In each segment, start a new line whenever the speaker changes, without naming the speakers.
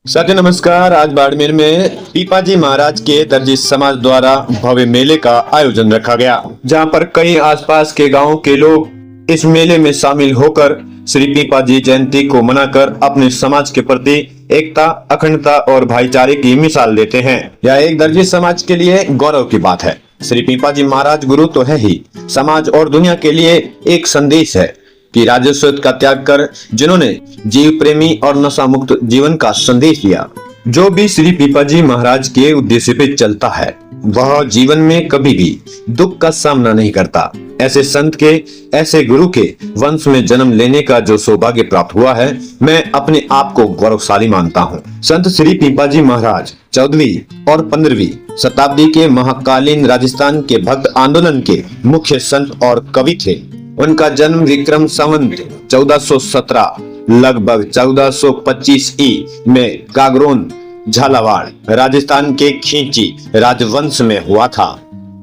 साथी नमस्कार। आज बाड़मेर में पीपाजी महाराज के दर्जी समाज द्वारा भव्य मेले का आयोजन रखा गया, जहां पर कई आसपास के गांवों के लोग इस मेले में शामिल होकर श्री पीपाजी जयंती को मनाकर अपने समाज के प्रति एकता, अखंडता और भाईचारे की मिसाल देते हैं। यह एक दर्जी समाज के लिए गौरव की बात है। श्री पीपाजी महाराज गुरु तो है ही, समाज और दुनिया के लिए एक संदेश है कि राजस्व का त्याग कर जिन्होंने जीव प्रेमी और नशा मुक्त जीवन का संदेश दिया। जो भी श्री पीपाजी महाराज के उद्देश्य पे चलता है वह जीवन में कभी भी दुख का सामना नहीं करता। ऐसे संत के, ऐसे गुरु के वंश में जन्म लेने का जो सौभाग्य प्राप्त हुआ है, मैं अपने आप को गौरवशाली मानता हूँ। संत श्री पीपाजी महाराज 14वीं और 15वीं शताब्दी के महाकालीन राजस्थान के भक्त आंदोलन के मुख्य संत और कवि थे। उनका जन्म विक्रम संवत 1417 लगभग 1425 ई में गागरोन झालावाड़ राजस्थान के खींची राजवंश में हुआ था।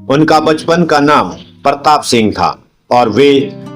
उनका बचपन का नाम प्रताप सिंह था और वे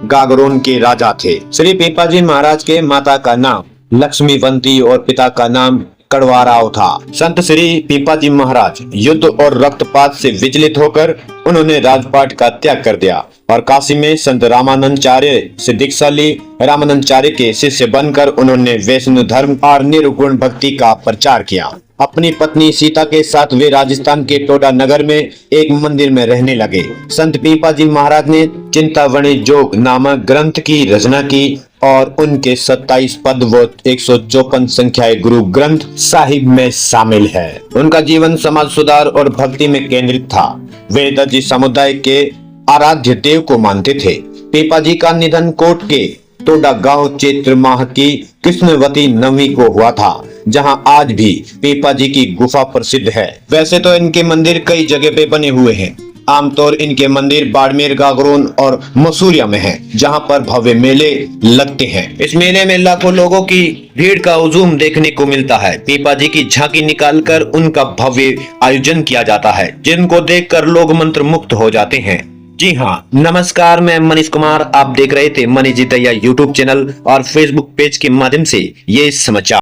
गागरोन के राजा थे। श्री पीपाजी महाराज के माता का नाम लक्ष्मीवंती और पिता का नाम कड़वाराव था। संत श्री पीपाजी महाराज युद्ध और रक्तपात से विचलित होकर उन्होंने राजपाट का त्याग कर दिया और काशी में संत रामानंदाचार्य से दीक्षा ली। रामानंदाचार्य के शिष्य बनकर उन्होंने वैष्णव धर्म और निर्गुण भक्ति का प्रचार किया। अपनी पत्नी सीता के साथ वे राजस्थान के टोडा नगर में एक मंदिर में रहने लगे। संत पीपाजी महाराज ने चिंतावणी जोग नामक ग्रंथ की रचना की और उनके 27 पद व 154 संख्याएं गुरु ग्रंथ साहिब में शामिल है। उनका जीवन समाज सुधार और भक्ति में केंद्रित था। वे दर्जी समुदाय के आराध्य देव को मानते थे। पीपाजी का निधन कोट के टोडा गांव चैत्र माह की कृष्णवती नवमी को हुआ था, जहां आज भी पीपाजी की गुफा प्रसिद्ध है। वैसे तो इनके मंदिर कई जगह पे बने हुए हैं। आमतौर इनके मंदिर बाड़मेर, गागरोन और मसूरिया में हैं, जहां पर भव्य मेले लगते हैं। इस मेले में लाखों लोगों की भीड़ का हुजूम देखने को मिलता है। पीपाजी की झांकी निकालकर उनका भव्य आयोजन किया जाता है, जिनको देखकर लोग मंत्र मुक्त हो जाते हैं। जी हाँ, नमस्कार, मैं मनीष कुमार। आप देख रहे थे मनीष जी दैया यूट्यूब चैनल और फेसबुक पेज के माध्यम से ये समाचार।